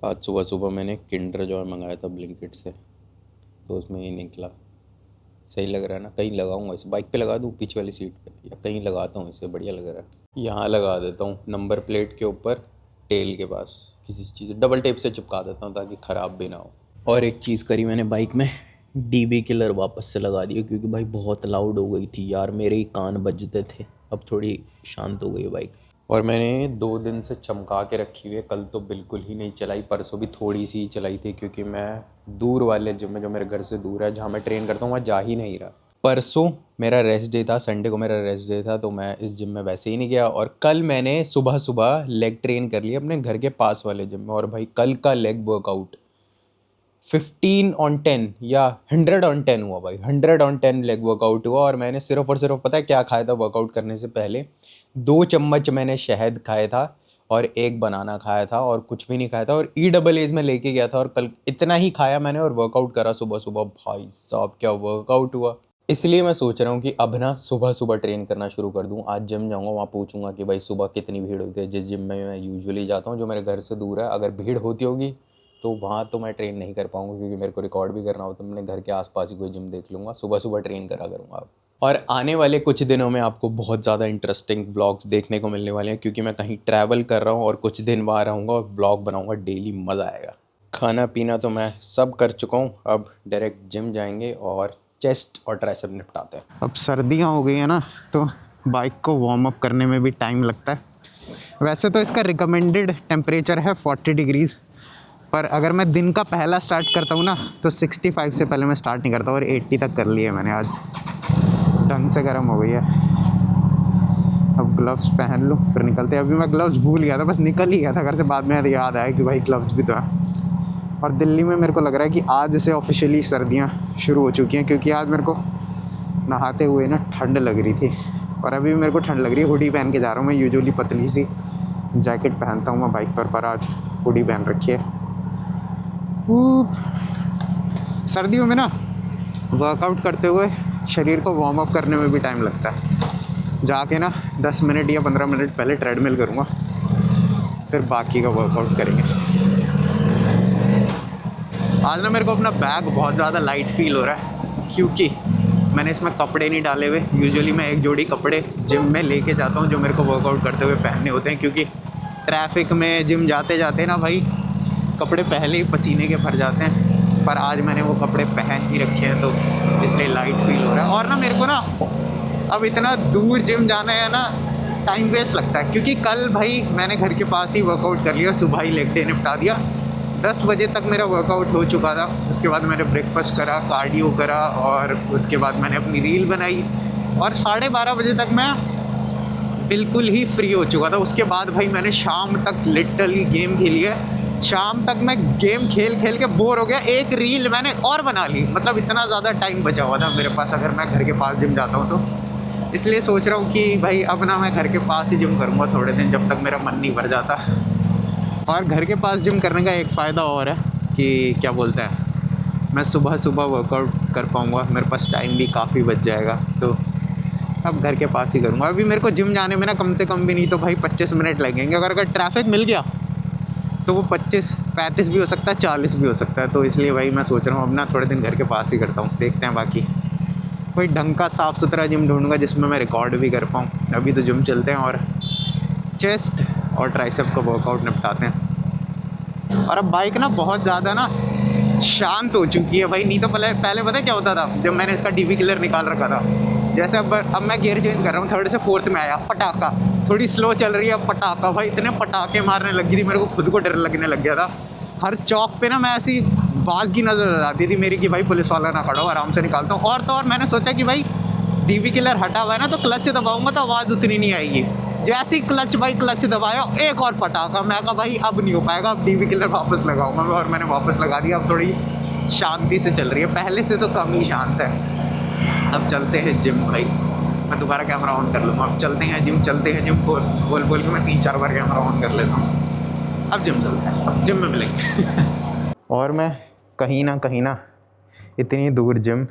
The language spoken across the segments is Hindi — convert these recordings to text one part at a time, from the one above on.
आज सुबह सुबह मैंने किंडर जॉय मंगाया था ब्लिंकिट से, तो उसमें ये निकला। सही लग रहा है ना? कहीं लगाऊंगा इसे, बाइक पे लगा दूँ पीछे वाली सीट पे, या कहीं लगाता हूँ इसे? बढ़िया लग रहा है। यहाँ लगा देता हूँ नंबर प्लेट के ऊपर, टेल के पास किसी चीज़ डबल टेप से चिपका देता हूँ ताकि ख़राब भी ना हो। और एक चीज़ करी मैंने बाइक में, डीबी किलर वापस से लगा दिया, क्योंकि भाई बहुत लाउड हो गई थी यार, मेरे ही कान बजते थे। अब थोड़ी शांत हो गई है बाइक। और मैंने 2 दिन से चमका के रखी हुई है, कल तो बिल्कुल ही नहीं चलाई, परसों भी थोड़ी सी ही चलाई थी, क्योंकि मैं दूर वाले जिम में, जो मेरे घर से दूर है, जहाँ मैं ट्रेन करता हूँ, वहाँ जा ही नहीं रहा। परसों मेरा रेस्ट डे था, संडे को मेरा रेस्ट डे था, तो मैं इस जिम में वैसे ही नहीं गया। और कल मैंने सुबह सुबह लेग ट्रेन कर लिया अपने घर के पास वाले जिम में, और भाई कल का लेग वर्कआउट 15/10 या 100/10 हुआ भाई, 100/10 लेग वर्कआउट हुआ। और मैंने सिर्फ और सिर्फ पता है क्या खाया था वर्कआउट करने से पहले? 2 चम्मच मैंने शहद खाया था, और एक बनाना खाया था, और कुछ भी नहीं खाया था। और EAAs में लेके गया था, और कल इतना ही खाया मैंने और वर्कआउट करा सुबह सुबह। भाई साहब क्या वर्कआउट हुआ! इसलिए मैं सोच रहा हूँ कि अब ना सुबह सुबह ट्रेन करना शुरू कर दूँ। आज जिम जाऊँगा, वहाँ पूछूंगा कि भाई सुबह कितनी भीड़ होती है। जिस जिम में मैं यूजुअली जाता हूँ, जो मेरे घर से दूर है, अगर भीड़ होती होगी तो वहाँ तो मैं ट्रेन नहीं कर पाऊँगा, क्योंकि मेरे को रिकॉर्ड भी करना होता है। मैंने घर के आसपास ही कोई जिम देख लूँगा, सुबह सुबह ट्रेन करा करूँगा अब। और आने वाले कुछ दिनों में आपको बहुत ज़्यादा इंटरेस्टिंग व्लॉग्स देखने को मिलने वाले हैं, क्योंकि मैं कहीं ट्रैवल कर रहा हूँ और कुछ दिन वहाँ रहूँगा और व्लॉग बनाऊँगा डेली। मज़ा आएगा। खाना पीना तो मैं सब कर चुका हूँ, अब डायरेक्ट जिम जाएंगे और चेस्ट और ट्राइसेप निपटाते हैं। अब सर्दियाँ हो गई है ना, तो बाइक को वार्म अप करने में भी टाइम लगता है। वैसे तो इसका रिकमेंडेड टेम्परेचर है 40 डिग्रीज़, पर अगर मैं दिन का पहला स्टार्ट करता हूँ ना, तो 65 से पहले मैं स्टार्ट नहीं करता, और 80 तक कर लिए मैंने आज। ढंग से गर्म हो गई है। अब ग्लव्स पहन लूँ फिर निकलते हैं। अभी मैं ग्लव्स भूल गया था, बस निकल ही गया था घर से, बाद में याद आया कि भाई ग्लव्स भी तो है। और दिल्ली में मेरे को लग रहा है कि आज से ऑफिशियली सर्दियाँ शुरू हो चुकी हैं, क्योंकि आज मेरे को नहाते हुए ना ठंड लग रही थी, और अभी भी मेरे को ठंड लग रही है। हुडी पहन के जा रहा हूँ मैं, यूजुअली पतली सी जैकेट पहनता हूँ मैं बाइक पर आज हुडी पहन रखी है। सर्दियों में ना वर्कआउट करते हुए शरीर को वार्म अप करने में भी टाइम लगता है। जाके ना 10 मिनट या 15 मिनट पहले ट्रेडमिल करूँगा, फिर बाकी का वर्कआउट करेंगे। आज ना मेरे को अपना बैग बहुत ज़्यादा लाइट फील हो रहा है, क्योंकि मैंने इसमें कपड़े नहीं डाले हुए। यूजुअली मैं एक जोड़ी कपड़े जिम में लेके जाता हूँ, जो मेरे को वर्कआउट करते हुए पहनने होते हैं, क्योंकि ट्रैफिक में जिम जाते जाते ना भाई कपड़े पहले ही पसीने के भर जाते हैं। पर आज मैंने वो कपड़े पहन ही रखे हैं, तो इसलिए लाइट फील हो रहा है। और ना मेरे को ना अब इतना दूर जिम जाना है ना, टाइम वेस्ट लगता है, क्योंकि कल भाई मैंने घर के पास ही वर्कआउट कर लिया, सुबह ही लेग डे निपटा दिया। 10 बजे तक मेरा वर्कआउट हो चुका था। उसके बाद मैंने ब्रेकफास्ट करा, कार्डियो करा, और उसके बाद मैंने अपनी रील बनाई, और 12:30 बजे तक मैं बिल्कुल ही फ्री हो चुका था। उसके बाद भाई मैंने शाम तक लिटरली गेम खेली है। शाम तक मैं गेम खेल खेल के बोर हो गया। एक रील मैंने और बना ली, मतलब इतना ज़्यादा टाइम बचा हुआ था मेरे पास अगर मैं घर के पास जिम जाता हूँ तो। इसलिए सोच रहा हूँ कि भाई अब ना मैं घर के पास ही जिम करूँगा थोड़े दिन, जब तक मेरा मन नहीं भर जाता। और घर के पास जिम करने का एक फ़ायदा और है कि क्या बोलते हैं, मैं सुबह सुबह वर्कआउट कर पाऊँगा, मेरे पास टाइम भी काफ़ी बच जाएगा। तो अब घर के पास ही करूँगा। अभी मेरे को जिम जाने में ना कम से कम भी नहीं तो भाई 25 मिनट लगेंगे। अगर ट्रैफिक मिल गया तो वो 25-35 भी हो सकता है, 40 भी हो सकता है। तो इसलिए भाई मैं सोच रहा हूँ अब ना थोड़े दिन घर के पास ही करता हूँ, देखते हैं। बाकी कोई ढंग का साफ़ सुथरा जिम ढूंढूंगा जिसमें मैं रिकॉर्ड भी कर पाऊँ। अभी तो जिम चलते हैं और चेस्ट और ट्राइसेप का वर्कआउट निपटाते हैं। और अब बाइक ना बहुत ज़्यादा ना शांत हो चुकी है भाई। नहीं तो पहले पहले पता है क्या होता था, जब मैंने इसका डीवी किलर निकाल रखा था, जैसे अब मैं गियर चेंज कर रहा हूँ, 3rd से 4th में आया, पटाखा। थोड़ी स्लो चल रही है, पटाखा। भाई इतने पटाखे मारने लगी थी, मेरे को खुद को डर लगने लग गया था। हर चौक पे ना मैं ऐसी बाज़गी नज़र आती थी मेरी कि भाई पुलिस वाला ना खड़ा हो, आराम से निकालता हूँ। और तो और मैंने सोचा कि भाई डीवी किलर हटा हुआ है ना, तो क्लच दबाऊंगा तो आवाज़ उतनी नहीं आएगी। जैसे ही क्लच दबाया, एक और पटाखा। मैं कहा भाई अब नहीं हो पाएगा, अब डीवी किलर वापस लगाऊंगा मैं, और मैंने वापस लगा दिया। अब थोड़ी शांति से चल रही है, पहले से तो कम ही शांत है। अब चलते हैं जिम भाई। मैं दोबारा कैमरा ऑन कर लूँगा। अब चलते हैं जिम, चलते हैं जिम। बोल बोल के मैं 3-4 बार कैमरा ऑन कर लेता हूँ। अब जिम चलते हैं, अब जिम में मिलेंगे। और मैं कहीं ना इतनी दूर जिम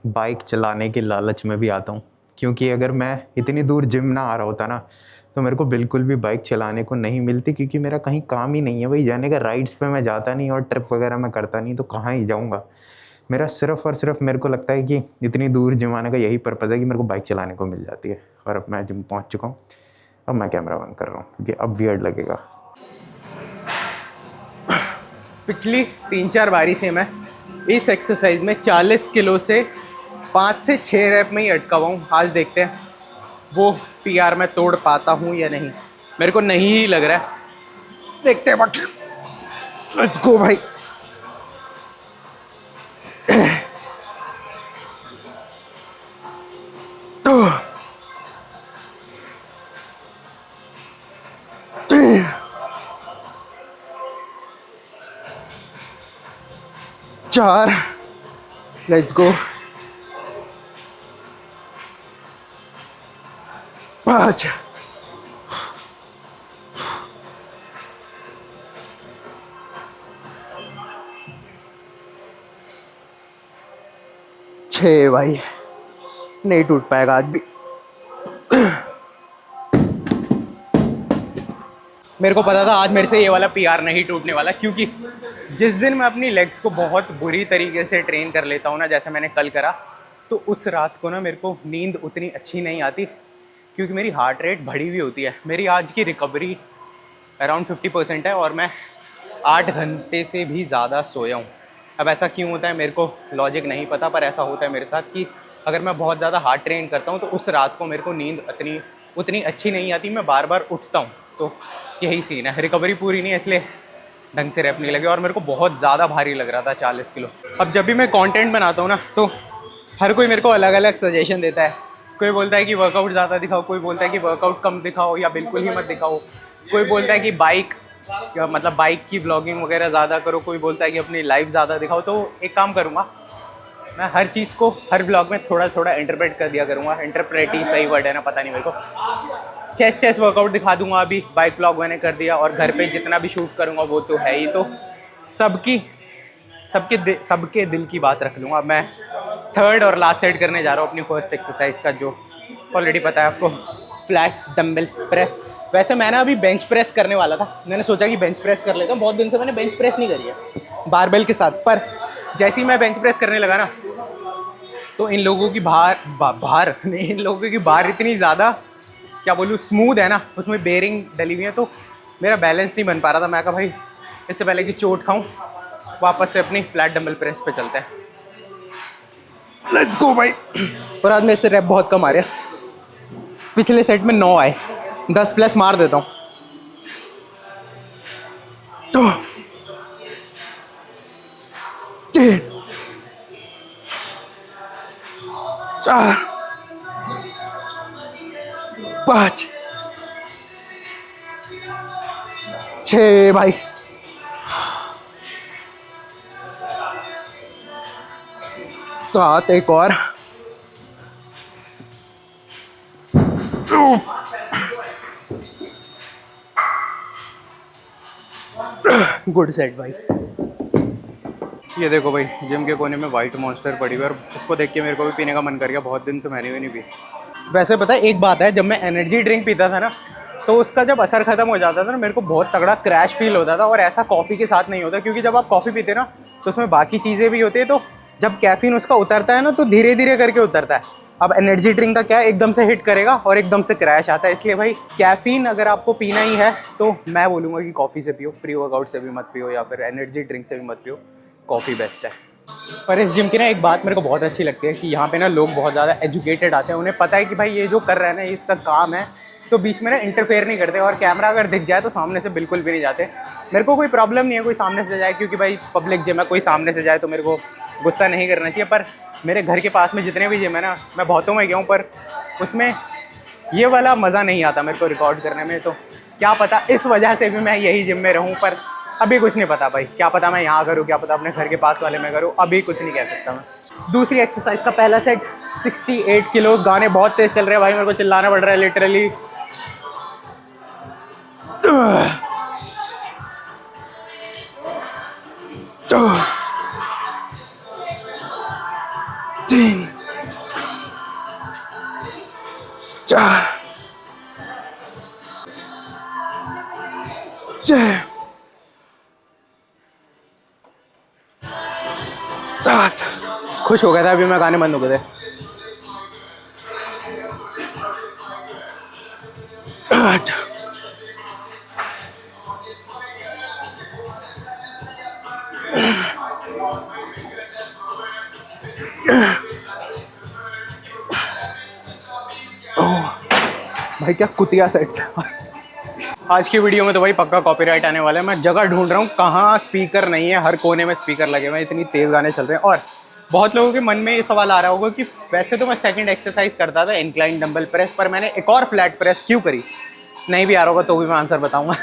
बाइक चलाने के लालच में भी आता हूँ, क्योंकि अगर मैं इतनी दूर जिम ना आ रहा होता ना, तो मेरे को बिल्कुल भी बाइक चलाने को नहीं मिलती, क्योंकि मेरा कहीं काम ही नहीं है भाई जाने का। राइड्स पे मैं जाता नहीं और ट्रिप वगैरह मैं करता नहीं, तो कहाँ ही जाऊँगा। मेरा सिर्फ़ और सिर्फ मेरे को लगता है कि इतनी दूर जिम आने का यही पर्पज़ है कि मेरे को बाइक चलाने को मिल जाती है। और अब मैं जिम पहुँच चुका हूँ, अब मैं कैमरा बंद कर रहा हूँ क्योंकि अब वियर्ड लगेगा। पिछली 3-4 बारी से मैं इस एक्सरसाइज में 40 किलो से 5 से 6 रैप में ही अटका हुआ हूँ। आज देखते हैं वो पीआर मैं तोड़ पाता हूँ या नहीं। मेरे को नहीं ही लग रहा है, देखते हैं बाकी। लेट्स गो भाई। चार, लेट्स गो। 5, 6 भाई, नहीं टूट पाएगा आज भी। मेरे को पता था आज मेरे से ये वाला पीआर नहीं टूटने वाला, क्योंकि जिस दिन मैं अपनी लेग्स को बहुत बुरी तरीके से ट्रेन कर लेता हूँ ना, जैसे मैंने कल करा, तो उस रात को ना मेरे को नींद उतनी अच्छी नहीं आती, क्योंकि मेरी हार्ट रेट बढ़ी हुई होती है। मेरी आज की रिकवरी अराउंड 50% है और मैं 8 घंटे से भी ज़्यादा सोया हूँ। अब ऐसा क्यों होता है मेरे को लॉजिक नहीं पता, पर ऐसा होता है मेरे साथ कि अगर मैं बहुत ज़्यादा हार्ट ट्रेन करता हूँ तो उस रात को मेरे को नींद उतनी अच्छी नहीं आती, मैं बार बार उठता हूँ। तो यही सीन है, रिकवरी पूरी नहीं है, इसलिए ढंग से रैप नहीं लगे और मेरे को बहुत ज़्यादा भारी लग रहा था 40 किलो। अब जब भी मैं कंटेंट बनाता हूँ ना, तो हर कोई मेरे को अलग अलग सजेशन देता है। कोई बोलता है कि वर्कआउट ज़्यादा दिखाओ, कोई बोलता है कि वर्कआउट कम दिखाओ या बिल्कुल ही मत दिखाओ, कोई बोलता है कि बाइक की ब्लॉगिंग वगैरह ज़्यादा करो, कोई बोलता है कि अपनी लाइफ ज़्यादा दिखाओ। तो एक काम करूँगा, मैं हर चीज़ को हर ब्लॉग में थोड़ा थोड़ा इंटरप्रेट कर दिया करूँगा। इंटरप्रेट ही सही वर्ड है ना, पता नहीं मेरे को। चेस्ट वर्कआउट दिखा दूंगा, अभी बाइक ब्लॉग मैंने कर दिया, और घर पे जितना भी शूट करूँगा वो तो है ही। तो सबके दिल की बात रख लूँगा। मैं थर्ड और लास्ट सेट करने जा रहा हूँ अपनी फर्स्ट एक्सरसाइज का, जो ऑलरेडी पता है आपको, फ्लैट डंबल प्रेस। वैसे मैंने अभी बेंच प्रेस करने वाला था, मैंने सोचा कि बेंच प्रेस कर लेता हूँ। बहुत दिन से मैंने बेंच प्रेस नहीं करी है बारबेल के साथ, पर जैसे ही मैं बेंच प्रेस करने लगा ना, तो इन लोगों की इन लोगों की बार इतनी ज़्यादा, क्या बोलूँ, स्मूथ है ना, उसमें बेरिंग डली हुई है, तो मेरा बैलेंस नहीं बन पा रहा था। मैं कहा भाई इससे पहले कि चोट खाऊं, वापस से अपनी फ्लैट डंबल प्रेस पे चलते हैं। लेट्स गो भाई। और आज मेरे से रैप बहुत कम आ रहा है, पिछले सेट में 9 आए, 10 प्लस मार देता हूँ। तो 3, 4, 5, 6 भाई, 7, एक और। गुड सेट भाई। ये देखो भाई, जिम के कोने में वाइट मॉन्स्टर पड़ी हुई है और इसको देख के मेरे को भी पीने का मन कर गया। बहुत दिन से मैंने भी नहीं पी। वैसे पता है एक बात है, जब मैं एनर्जी ड्रिंक पीता था ना, तो उसका जब असर खत्म हो जाता था ना, मेरे को बहुत तगड़ा क्रैश फील होता था। और ऐसा कॉफ़ी के साथ नहीं होता, क्योंकि जब आप कॉफ़ी पीते ना तो उसमें बाकी चीज़ें भी होती है, तो जब कैफीन उसका उतरता है ना, तो धीरे धीरे करके उतरता है। अब एनर्जी ड्रिंक का क्या है, एकदम से हिट करेगा और एकदम से क्रैश आता है। इसलिए भाई कैफीन अगर आपको पीना ही है तो मैं बोलूँगा कि कॉफ़ी से पियो, प्री वर्कआउट से भी मत पियो या फिर एनर्जी ड्रिंक से भी मत पियो, कॉफ़ी बेस्ट है। पर इस जिम की ना एक बात मेरे को बहुत अच्छी लगती है कि यहाँ पे ना लोग बहुत ज़्यादा एजुकेटेड आते हैं। उन्हें पता है कि भाई ये जो कर रहा है ना, इसका काम है, तो बीच में ना इंटरफेयर नहीं करते। और कैमरा अगर दिख जाए तो सामने से बिल्कुल भी नहीं जाते। मेरे को कोई प्रॉब्लम नहीं है कोई सामने से जाए, क्योंकि भाई पब्लिक जिम है, कोई सामने से जाए तो मेरे को गुस्सा नहीं करना चाहिए। पर मेरे घर के पास में जितने भी जिम है ना, मैं बहुतों में गया हूँ, पर उसमें ये वाला मज़ा नहीं आता मेरे को रिकॉर्ड करने में। तो क्या पता इस वजह से भी मैं यही जिम में रहूँ, पर अभी कुछ नहीं पता भाई। क्या पता मैं यहाँ करूँ, क्या पता अपने घर के पास वाले में करूँ, अभी कुछ नहीं कह सकता मैं। दूसरी एक्सरसाइज का पहला सेट 68 किलो। गाने बहुत तेज़ चल रहे हैं भाई, मेरे को चिल्लाना पड़ रहा है लिटरली। तो 3, 4, खुश हो गया था, अभी मैं गाने बंद हो गए थे। भाई क्या कुतिया सेट था। आज की वीडियो में तो भाई पक्का कॉपीराइट आने वाला है। मैं जगह ढूंढ रहा हूँ कहाँ स्पीकर नहीं है, हर कोने में स्पीकर लगे हुए हैं, इतनी तेज़ गाने चल रहे हैं। और बहुत लोगों के मन में ये सवाल आ रहा होगा कि वैसे तो मैं सेकंड एक्सरसाइज करता था इंक्लाइन डंबल प्रेस, पर मैंने एक और फ्लैट प्रेस क्यों करी। नहीं भी आ रहा होगा तो भी मैं आंसर बताऊँगा।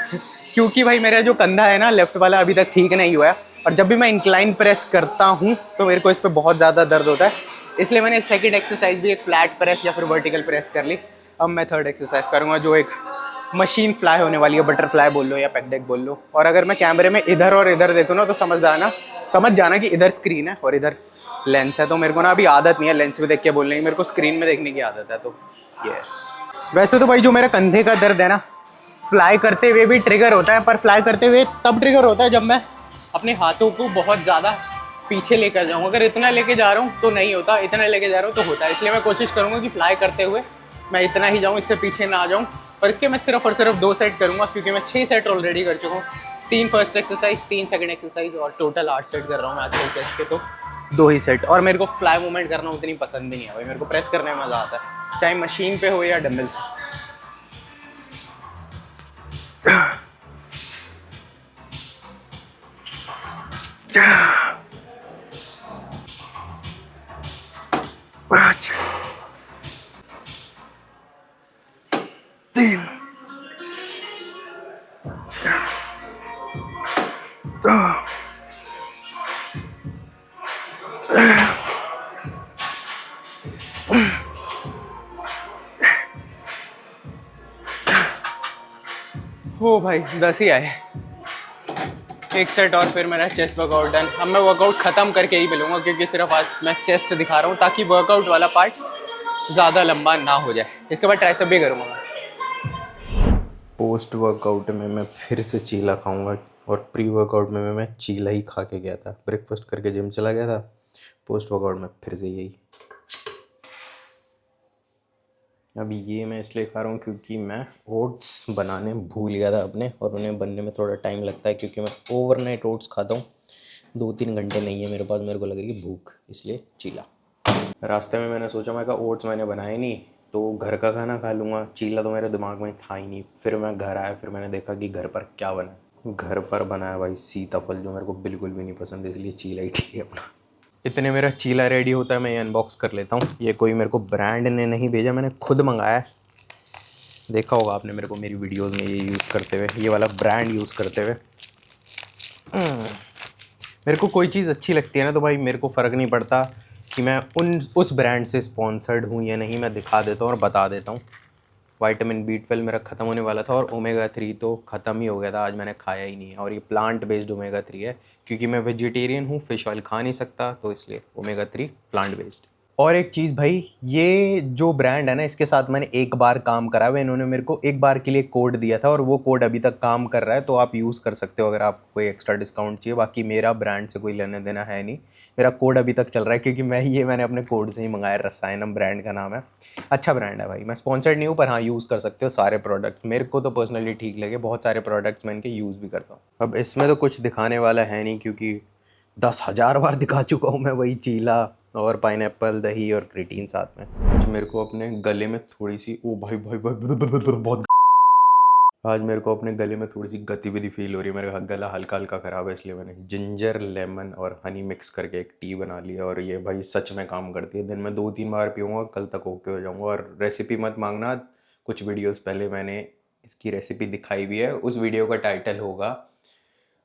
क्योंकि भाई मेरा जो कंधा है ना लेफ्ट वाला अभी तक ठीक नहीं हुआ है, और जब भी मैं इंक्लाइन प्रेस करता हूँ तो मेरे को इस पर बहुत ज़्यादा दर्द होता है। इसलिए मैंने सेकंड एक्सरसाइज भी एक फ्लैट प्रेस या फिर वर्टिकल प्रेस कर ली। अब मैं थर्ड एक्सरसाइज करूँगा जो एक मशीन फ्लाई होने वाली है, बटरफ्लाई बोल लो या पेगडेक बोल लो। और अगर मैं कैमरे में इधर और इधर देखूँ ना तो समझ जाना कि इधर स्क्रीन है और इधर लेंस है। तो मेरे को ना अभी आदत नहीं है लेंस में देख के बोलने की, मेरे को स्क्रीन में देखने की आदत है। तो ये है। वैसे तो भाई जो मेरा कंधे का दर्द है ना, फ्लाई करते हुए भी ट्रिगर होता है, पर फ्लाई करते हुए तब ट्रिगर होता है जब मैं अपने हाथों को बहुत ज़्यादा पीछे लेकर जाऊँ। अगर इतना लेके जा रहा हूँ तो नहीं होता, इतना लेके जा रहा हूँ तो होता है। इसलिए मैं कोशिश करूँगा कि फ्लाई करते हुए मैं इतना ही जाऊँ, इससे पीछे ना आ जाऊँ। और इसके मैं सिर्फ और सिर्फ 2 सेट करूँगा, क्योंकि मैं 6 सेट ऑलरेडी कर चुका हूँ। 3 फर्स्ट एक्सरसाइज, 3 सेकंड एक्सरसाइज, और टोटल 8 सेट कर रहा हूँ मैं आजकल चेस्ट के। तो 2 ही सेट। और मेरे को फ्लाई मूवमेंट करना उतनी पसंद भी नहीं है भाई, मेरे को प्रेस करने में मज़ा आता है, चाहे मशीन पे हो या डंबल से। ओ भाई 10 ही आए, एक सेट और फिर मेरा चेस्ट वर्कआउट डन। अब मैं वर्कआउट ख़त्म करके ही मिलूंगा, क्योंकि सिर्फ आज मैं चेस्ट दिखा रहा हूँ ताकि वर्कआउट वाला पार्ट ज़्यादा लंबा ना हो जाए। इसके बाद ट्राइसेप भी करूँगा मैं। पोस्ट वर्कआउट में मैं फिर से चीला खाऊंगा, और प्री वर्कआउट में मैं चीला ही खा के गया था। ब्रेकफास्ट करके जिम चला गया था, पोस्ट वर्कआउट में फिर से यही। अभी ये मैं इसलिए खा रहा हूँ क्योंकि मैं ओट्स बनाने भूल गया था अपने, और उन्हें बनने में थोड़ा टाइम लगता है क्योंकि मैं ओवरनाइट ओट्स खाता हूँ। 2-3 घंटे नहीं है मेरे पास, मेरे को लग रही है भूख, इसलिए चीला। रास्ते में मैंने सोचा, मैं कहा ओट्स मैंने बनाए नहीं तो घर का खाना खा लूँगा, चीला तो मेरे दिमाग में था ही नहीं। फिर मैं घर आया, फिर मैंने देखा कि घर पर क्या बना है। घर पर बनाया भाई सीताफल, जो मेरे को बिल्कुल भी नहीं पसंद, इसलिए चीला ही ठीक है अपना। इतने मेरा चीला रेडी होता है, मैं ये अनबॉक्स कर लेता हूँ। ये कोई मेरे को ब्रांड ने नहीं भेजा, मैंने खुद मंगाया है। देखा होगा आपने मेरे को मेरी वीडियोस में ये यूज़ करते हुए, ये वाला ब्रांड यूज़ करते हुए। मेरे को कोई चीज़ अच्छी लगती है ना तो भाई मेरे को फ़र्क नहीं पड़ता कि मैं उस ब्रांड से स्पॉन्सर्ड हूँ या नहीं, मैं दिखा देता हूँ और बता देता हूँ। विटामिन B12 मेरा ख़त्म होने वाला था, और ओमेगा 3 तो ख़त्म ही हो गया था, आज मैंने खाया ही नहीं है। और ये प्लांट बेस्ड ओमेगा 3 है, क्योंकि मैं वेजिटेरियन हूँ, फ़िश ऑयल खा नहीं सकता, तो इसलिए ओमेगा 3 प्लांट बेस्ड। और एक चीज़ भाई, ये जो ब्रांड है ना, इसके साथ मैंने एक बार काम करा हुआ। इन्होंने मेरे को एक बार के लिए कोड दिया था, और वो कोड अभी तक काम कर रहा है, तो आप यूज़ कर सकते हो अगर आपको कोई एक्स्ट्रा डिस्काउंट चाहिए। बाकी मेरा ब्रांड से कोई लेना देना है नहीं, मेरा कोड अभी तक चल रहा है, क्योंकि मैंने अपने कोड से ही मंगाया। रसायनम ब्रांड का नाम है, अच्छा ब्रांड है भाई। मैं स्पॉन्सर्ड नहीं हूँ, पर हाँ यूज़ कर सकते हो सारे प्रोडक्ट। मेरे को तो पर्सनली ठीक लगे, बहुत सारे प्रोडक्ट्स मैं इनके यूज़ भी करता हूँ। अब इसमें तो कुछ दिखाने वाला है नहीं, क्योंकि 10,000 बार दिखा चुका हूँ मैं वही चीला और पाइनएप्पल, दही और क्रिटीन साथ में। आज मेरे को अपने गले में थोड़ी सी, ओ भाई भाई भाई बहुत, आज मेरे को अपने गले में थोड़ी सी गतिविधि फील हो रही है। मेरा गला हल्का हल्का ख़राब है, इसलिए मैंने जिंजर, लेमन और हनी मिक्स करके एक टी बना लिया, और ये भाई सच में काम करती है। दिन में 2-3 बार पीऊँगा, कल तक ओके हो जाऊँगा। और रेसिपी मत मांगना, कुछ वीडियोज़ पहले मैंने इसकी रेसिपी दिखाई भी है। उस वीडियो का टाइटल होगा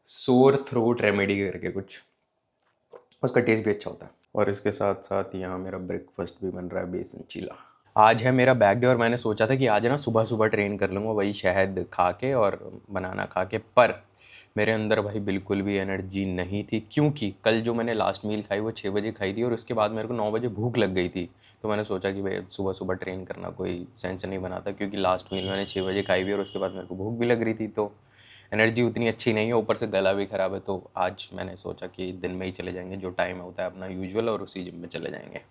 सोर थ्रोट रेमेडी करके कुछ, उसका टेस्ट भी अच्छा होता है। और इसके साथ साथ यहाँ मेरा ब्रेकफास्ट भी बन रहा है, बेसन चीला। आज है मेरा बैक डे, और मैंने सोचा था कि आज ना सुबह सुबह ट्रेन कर लूँगा, वही शहद खा के और बनाना खा के। पर मेरे अंदर भाई बिल्कुल भी एनर्जी नहीं थी, क्योंकि कल जो मैंने लास्ट मील खाई वो 6 बजे खाई थी, और उसके बाद मेरे को 9 बजे भूख लग गई थी। तो मैंने सोचा कि भाई सुबह सुबह ट्रेन करना कोई सेंस नहीं बनाता, क्योंकि लास्ट मील मैंने 6 बजे खाई हुई और उसके बाद मेरे को भूख भी लग रही थी। तो एनर्जी उतनी अच्छी नहीं है, ऊपर से गला भी ख़राब है, तो आज मैंने सोचा कि दिन में ही चले जाएंगे, जो टाइम होता है अपना यूजुअल, और उसी जिम में चले जाएंगे।